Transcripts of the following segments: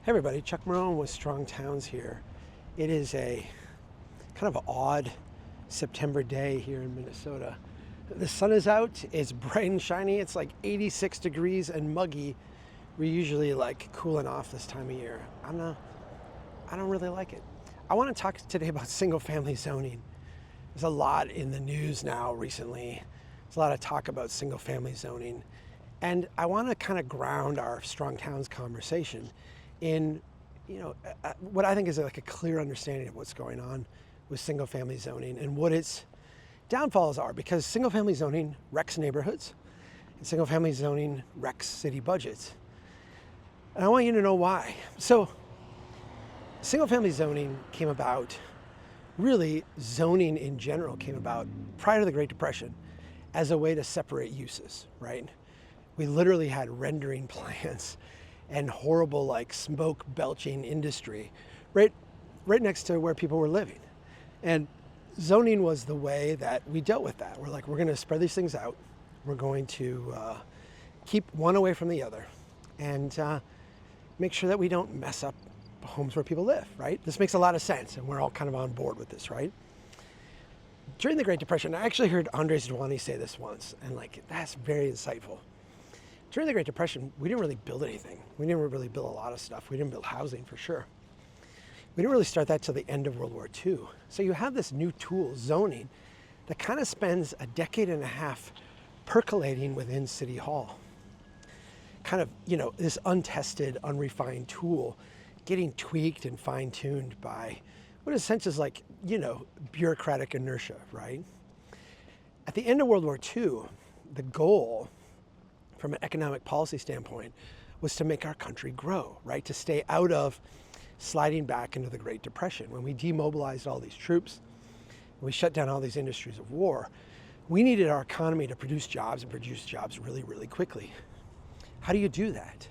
Hey everybody, Chuck Marone with Strong Towns here. It is a kind of odd September day here in Minnesota. The sun is out, it's bright and shiny, it's like 86 degrees and muggy. We're usually like cooling off this time of year. I don't really like it. I want to talk today about single family zoning. There's a lot in the news now recently. There's a lot of talk about single family zoning. And I want to kind of ground our Strong Towns conversation in what I think is like a clear understanding of what's going on with single family zoning and what its downfalls are, because single family zoning wrecks neighborhoods and single family zoning wrecks city budgets. And I want you to know why. So single family zoning came about, really zoning in general came about prior to the Great Depression as a way to separate uses, right? We literally had rendering plants and horrible like smoke belching industry right next to where people were living. And zoning was the way that we dealt with that. We're like, we're going to spread these things out. We're going to keep one away from the other and make sure that we don't mess up homes where people live, right? This makes a lot of sense, and we're all kind of on board with this, right? During the Great Depression, I actually heard Andres Duany say this once, and like, that's very insightful. During the Great Depression, we didn't really build anything. We didn't really build a lot of stuff. We didn't build housing for sure. We didn't really start that till the end of World War II. So you have this new tool, zoning, that kind of spends a decade and a half percolating within City Hall. Kind of, this untested, unrefined tool getting tweaked and fine-tuned by what in a sense is like, bureaucratic inertia, right? At the end of World War II, the goal from an economic policy standpoint was to make our country grow, right? To stay out of sliding back into the Great Depression. When we demobilized all these troops, we shut down all these industries of war, we needed our economy to produce jobs and produce jobs really, really quickly. How do you do that?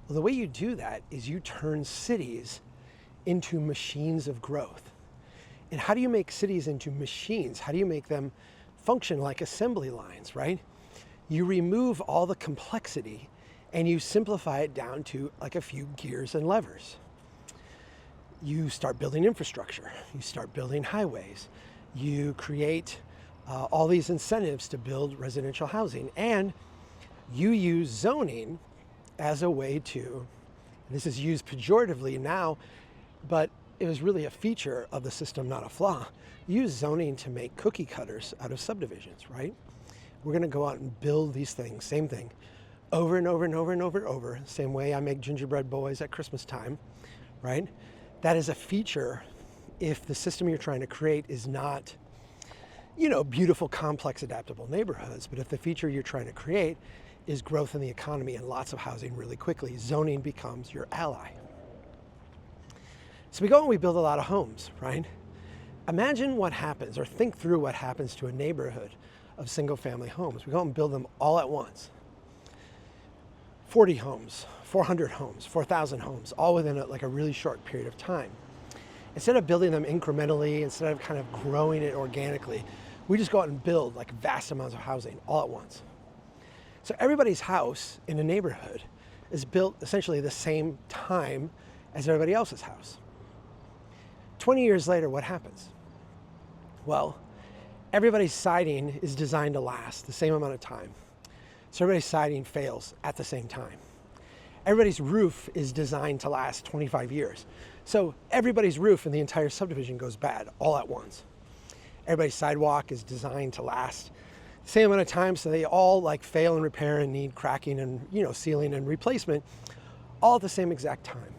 Well, the way you do that is you turn cities into machines of growth. And how do you make cities into machines? How do you make them function like assembly lines, right? You remove all the complexity and you simplify it down to like a few gears and levers. You start building infrastructure, you start building highways, you create all these incentives to build residential housing, and you use zoning as a way to, this is used pejoratively now, but it was really a feature of the system, not a flaw. Use zoning to make cookie cutters out of subdivisions, right? We're going to go out and build these things, same thing, over and over and over and over and over, same way I make gingerbread boys at Christmas time, right? That is a feature if the system you're trying to create is not, beautiful, complex, adaptable neighborhoods, but if the feature you're trying to create is growth in the economy and lots of housing really quickly, zoning becomes your ally. So we go and we build a lot of homes, right? Imagine what happens, or think through what happens to a neighborhood of single family homes. We go and build them all at once. 40 homes, 400 homes, 4,000 homes, all within a really short period of time. Instead of building them incrementally, instead of kind of growing it organically, we just go out and build like vast amounts of housing all at once. So everybody's house in a neighborhood is built essentially the same time as everybody else's house. 20 years later, what happens? Well, everybody's siding is designed to last the same amount of time. So everybody's siding fails at the same time. Everybody's roof is designed to last 25 years. So everybody's roof in the entire subdivision goes bad all at once. Everybody's sidewalk is designed to last the same amount of time, so they all like fail and repair and need cracking and sealing and replacement all at the same exact time.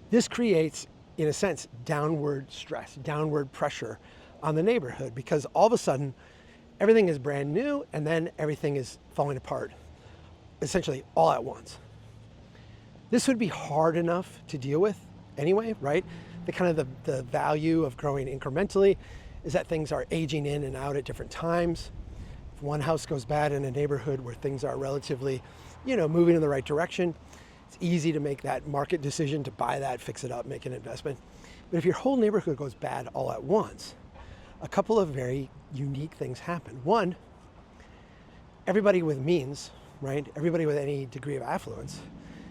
This creates, in a sense, downward stress, downward pressure on the neighborhood, because all of a sudden everything is brand new and then everything is falling apart, essentially all at once. This would be hard enough to deal with anyway, right? The value of growing incrementally is that things are aging in and out at different times. If one house goes bad in a neighborhood where things are relatively, moving in the right direction, it's easy to make that market decision to buy that, fix it up, make an investment. But if your whole neighborhood goes bad all at once, a couple of very unique things happen. One, everybody with means, right? Everybody with any degree of affluence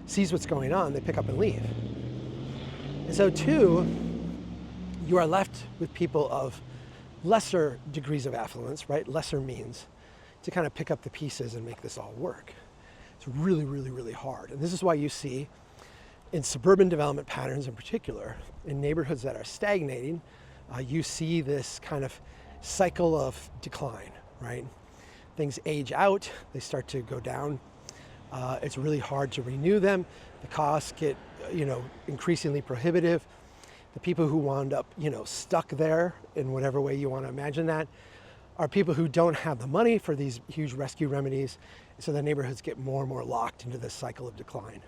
sees what's going on, they pick up and leave. And so two, you are left with people of lesser degrees of affluence, right? Lesser means to kind of pick up the pieces and make this all work. It's really, really, really hard. And this is why you see in suburban development patterns in particular, in neighborhoods that are stagnating, you see this kind of cycle of decline, right? Things age out, they start to go down. It's really hard to renew them. The costs get, increasingly prohibitive. The people who wound up, stuck there in whatever way you want to imagine that are people who don't have the money for these huge rescue remedies. So the neighborhoods get more and more locked into this cycle of decline.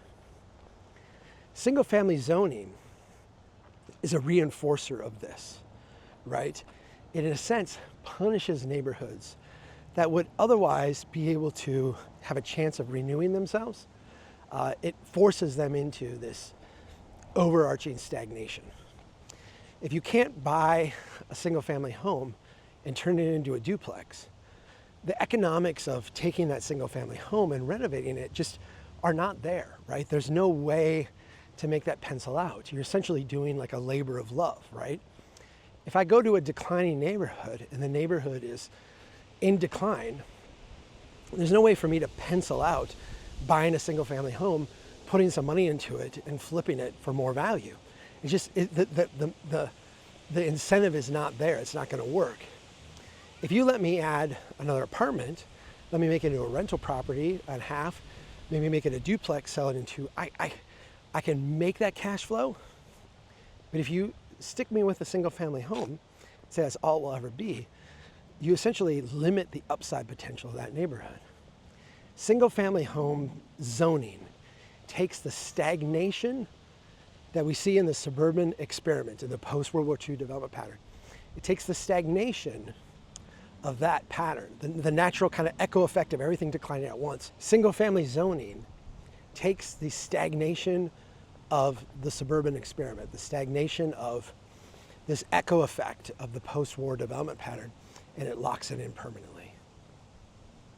Single family zoning is a reinforcer of this, right? It, in a sense, punishes neighborhoods that would otherwise be able to have a chance of renewing themselves. It forces them into this overarching stagnation. If you can't buy a single family home and turn it into a duplex, the economics of taking that single family home and renovating it just are not there, right? There's no way to make that pencil out. You're essentially doing like a labor of love, right? If I go to a declining neighborhood and the neighborhood is in decline, there's no way for me to pencil out buying a single family home, putting some money into it and flipping it for more value. It's just, the incentive is not there. It's not going to work. If you let me add another apartment, let me make it into a rental property on half, maybe make it a duplex, sell it into, I can make that cash flow. But if you stick me with a single family home, say that's all it will ever be, you essentially limit the upside potential of that neighborhood. Single family home zoning takes the stagnation that we see in the suburban experiment, in the post-World War II development pattern. It takes the stagnation of that pattern, the natural kind of echo effect of everything declining at once. Single family zoning takes the stagnation of the suburban experiment, the stagnation of this echo effect of the post-war development pattern, and it locks it in permanently.